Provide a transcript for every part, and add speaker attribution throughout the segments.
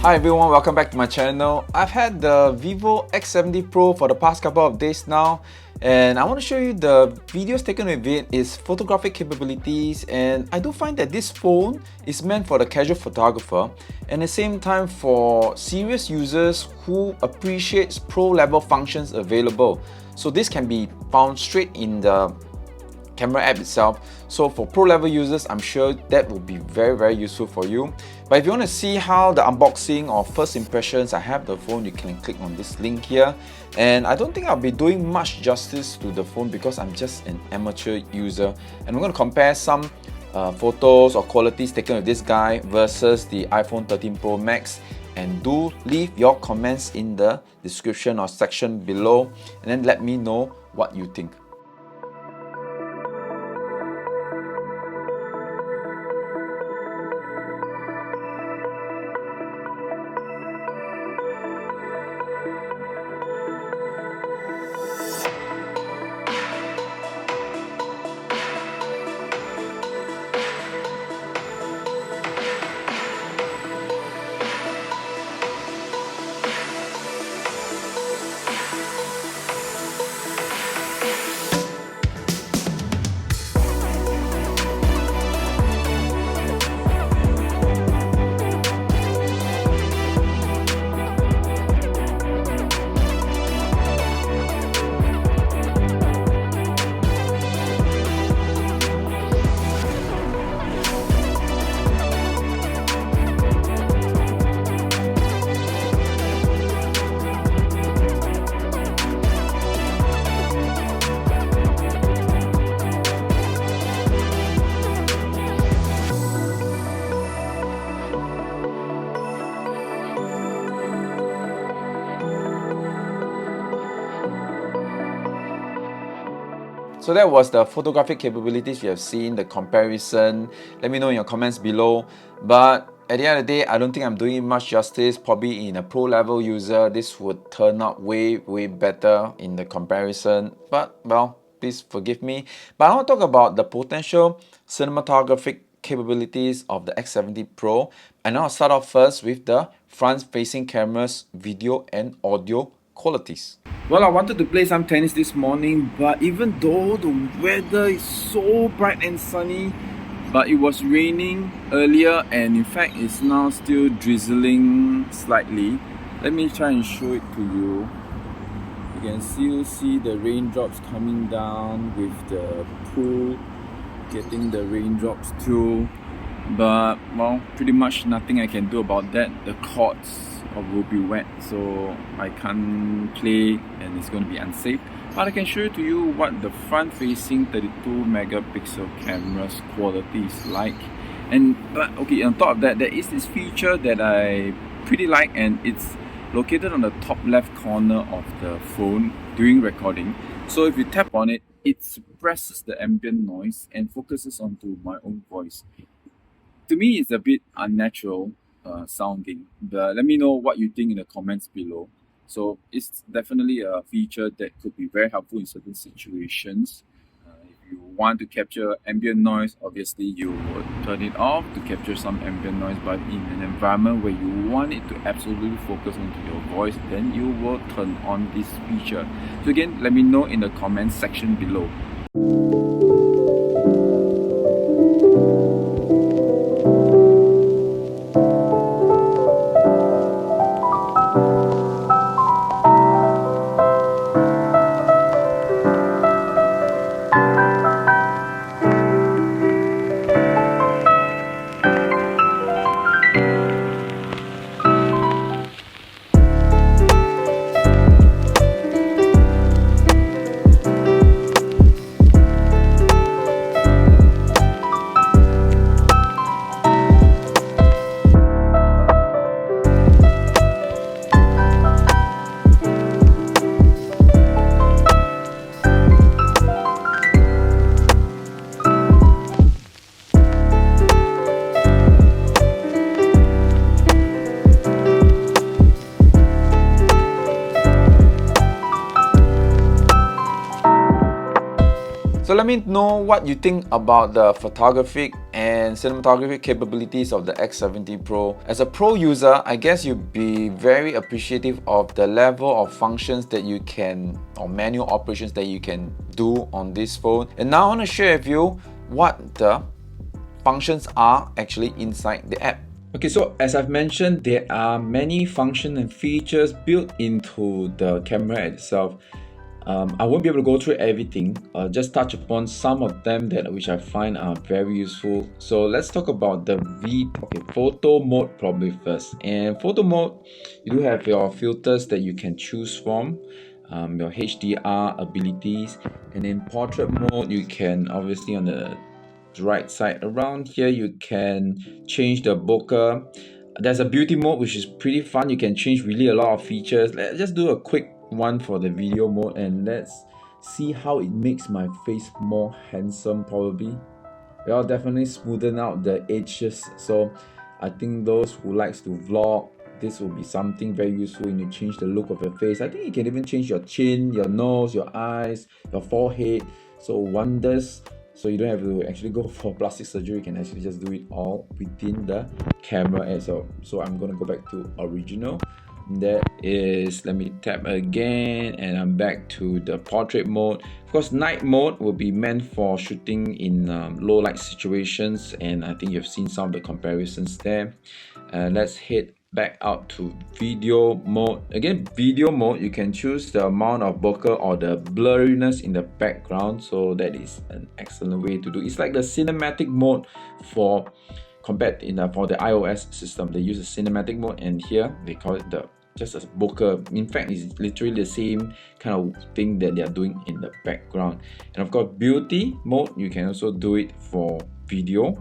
Speaker 1: Hi everyone, welcome back to my channel. I've had the vivo X70 Pro for the past couple of days now, and I want to show you the videos taken with it, its photographic capabilities, and I do find that this phone is meant for the casual photographer and at the same time for serious users who appreciates pro level functions available. So this can be found straight in the camera app itself. So for pro level users, I'm sure that will be very useful for you. But if you want to see how the unboxing or first impressions I have the phone, you can click on this link here. And I don't think I'll be doing much justice to the phone because I'm just an amateur user, and I'm going to compare some photos or qualities taken with this guy versus the iPhone 13 Pro Max. And do leave your comments in the description or section below, and then let me know what you think. So that was the photographic capabilities you have seen, the comparison. Let me know in your comments below. But at the end of the day, I don't think I'm doing much justice. Probably in a pro level user, this would turn out way better in the comparison. But well, please forgive me. But I want to talk about the potential cinematographic capabilities of the X70 Pro. And I'll start off first with the front-facing camera's video and audio qualities. Well, I wanted to play some tennis this morning, but even though the weather is so bright and sunny, but it was raining earlier, and in fact it's now still drizzling slightly. Let me try and show it to you. You can still see the raindrops coming down with the pool getting the raindrops too. But well, pretty much nothing I can do about that. The courts will be wet, so I can't play and it's going to be unsafe. But I can show to you what the front-facing 32 megapixel camera's quality is like. But okay, on top of that, there is this feature that I pretty like, and it's located on the top left corner of the phone during recording. So if you tap on it, it suppresses the ambient noise and focuses onto my own voice. To me, it's a bit unnatural sounding, but let me know what you think in the comments below. So it's definitely a feature that could be very helpful in certain situations. If you want to capture ambient noise, obviously you would turn it off to capture some ambient noise, but in an environment where you want it to absolutely focus onto your voice, then you will turn on this feature. So again, let me know in the comments section below. me know what you think about the photographic and cinematography capabilities of the X70 Pro. As a pro user, I guess you'd be very appreciative of the level of functions that you can, or manual operations that you can do on this phone. And now I want to share with you what the functions are actually inside the app. Okay, so as I've mentioned, there are many functions and features built into the camera itself. I won't be able to go through everything, just touch upon some of them which I find are very useful. So let's talk about the photo mode probably first. And photo mode, you do have your filters that you can choose from, your HDR abilities, and in portrait mode, you can obviously on the right side around here, you can change the bokeh. There's a beauty mode which is pretty fun. You can change really a lot of features. Let's just do a quick one for the video mode and let's see how it makes my face more handsome. Probably well, definitely smoothen out the edges. So I think those who likes to vlog, this will be something very useful when you change the look of your face. I think you can even change your chin, your nose, your eyes, your forehead. So wonders. So you don't have to actually go for plastic surgery. You can actually just do it all within the camera itself. So I'm gonna go back to original. That is, let me tap again and I'm back to the portrait mode. Of course, night mode will be meant for shooting in low light situations, and I think you've seen some of the comparisons there. Let's head back out to video mode. Again, video mode, you can choose the amount of bokeh or the blurriness in the background, so that is an excellent way to do. It's like the cinematic mode for compared for the iOS system. They use the cinematic mode, and here they call it just a bokeh. In fact, it's literally the same kind of thing that they are doing in the background. And of course, beauty mode, you can also do it for video.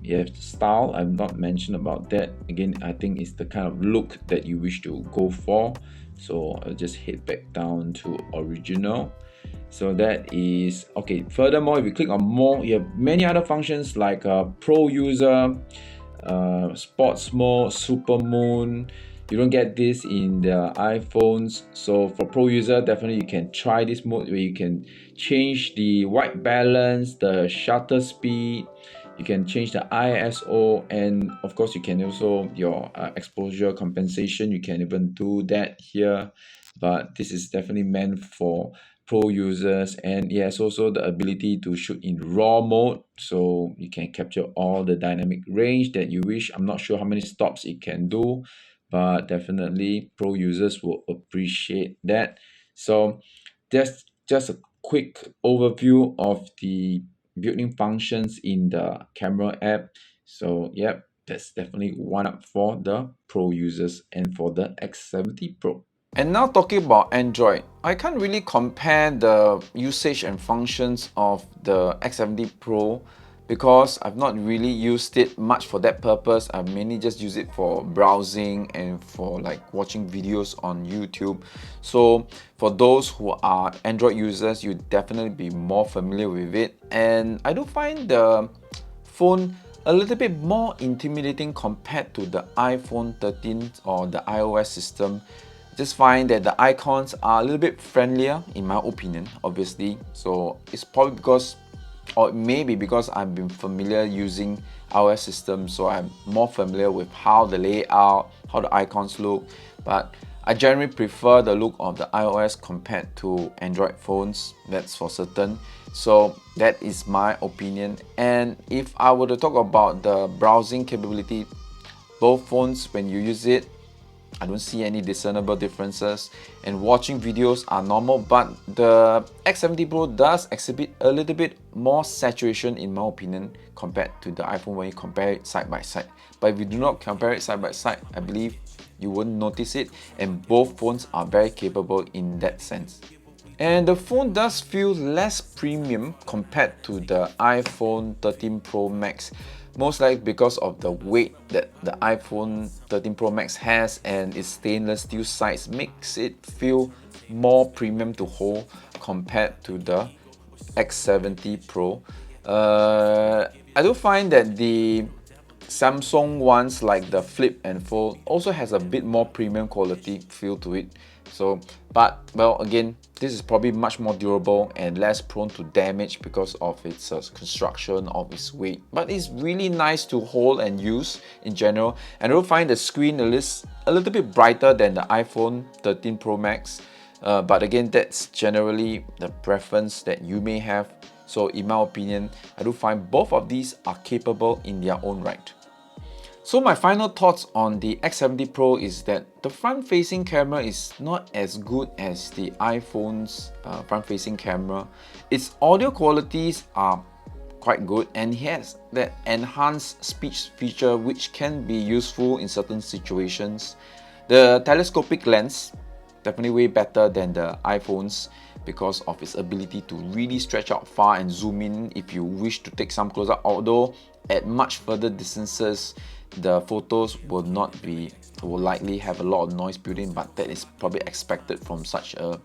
Speaker 1: You have style, I've not mentioned about that. Again, I think it's the kind of look that you wish to go for. So I'll just head back down to original. So that is okay. Furthermore, if you click on more, you have many other functions like pro user, sports mode, super moon. You don't get this in the iPhones. So for pro user, definitely you can try this mode where you can change the white balance, the shutter speed, you can change the ISO, and of course you can also your exposure compensation. You can even do that here, but this is definitely meant for pro users. And it has also the ability to shoot in raw mode, so you can capture all the dynamic range that you wish. I'm not sure how many stops it can do, but definitely pro users will appreciate that. So that's just a quick overview of the built-in functions in the camera app. So yep, that's definitely one up for the pro users and for the X70 Pro. And now talking about Android, I can't really compare the usage and functions of the X70 Pro because I've not really used it much for that purpose. I mainly just use it for browsing and for like watching videos on YouTube. So for those who are Android users, you definitely be more familiar with it. And I do find the phone a little bit more intimidating compared to the iPhone 13 or the iOS system. Just find that the icons are a little bit friendlier in my opinion, obviously. So it's probably because, or maybe because I've been familiar using iOS systems, so I'm more familiar with how the layout, how the icons look. But I generally prefer the look of the iOS compared to Android phones, that's for certain. So that is my opinion. And if I were to talk about the browsing capability, both phones, when you use it, I don't see any discernible differences, and watching videos are normal, but the X70 Pro does exhibit a little bit more saturation in my opinion compared to the iPhone when you compare it side by side. But if you do not compare it side by side, I believe you won't notice it, and both phones are very capable in that sense. And the phone does feel less premium compared to the iPhone 13 Pro Max. Most likely because of the weight that the iPhone 13 Pro Max has, and its stainless steel sides makes it feel more premium to hold compared to the X70 Pro. I do find that the Samsung ones like the Flip and Fold also has a bit more premium quality feel to it. So, but well, again, this is probably much more durable and less prone to damage because of its construction, of its weight. But it's really nice to hold and use in general. And you'll find the screen a little bit brighter than the iPhone 13 Pro Max. But again, that's generally the preference that you may have. So in my opinion, I do find both of these are capable in their own right. So my final thoughts on the X70 Pro is that the front-facing camera is not as good as the iPhone's front-facing camera. Its audio qualities are quite good, and it has that enhanced speech feature which can be useful in certain situations. The telescopic lens, definitely way better than the iPhones because of its ability to really stretch out far and zoom in if you wish to take some close-up, although at much further distances the photos will likely have a lot of noise built in, but that is probably expected from such a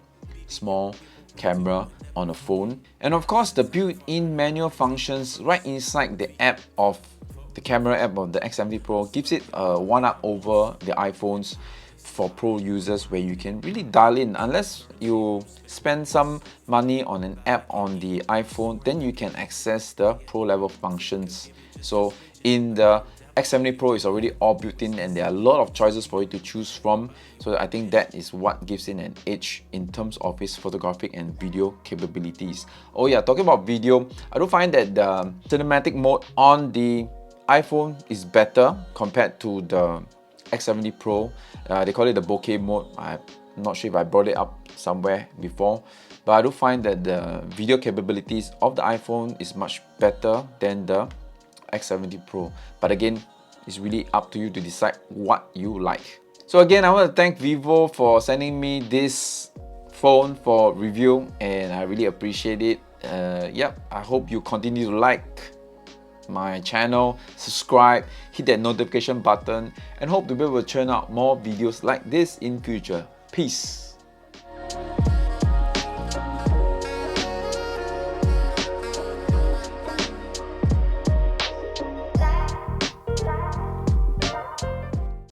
Speaker 1: small camera on a phone. And of course, the built-in manual functions right inside the app of the camera app of the X70 Pro gives it a one-up over the iPhones for pro users, where you can really dial in. Unless you spend some money on an app on the iPhone, then you can access the pro level functions. So in the X70 Pro is already all built in, and there are a lot of choices for you to choose from. So I think that is what gives it an edge in terms of its photographic and video capabilities. Oh yeah, talking about video, I do find that the cinematic mode on the iPhone is better compared to the X70 Pro. They call it the bokeh mode. I'm not sure if I brought it up somewhere before, but I do find that the video capabilities of the iPhone is much better than the X70 Pro. But again, it's really up to you to decide what you like. So again, I want to thank Vivo for sending me this phone for review, and I really appreciate it. Yep, I hope you continue to like my channel, subscribe, hit that notification button, and hope to be able to churn out more videos like this in future. Peace.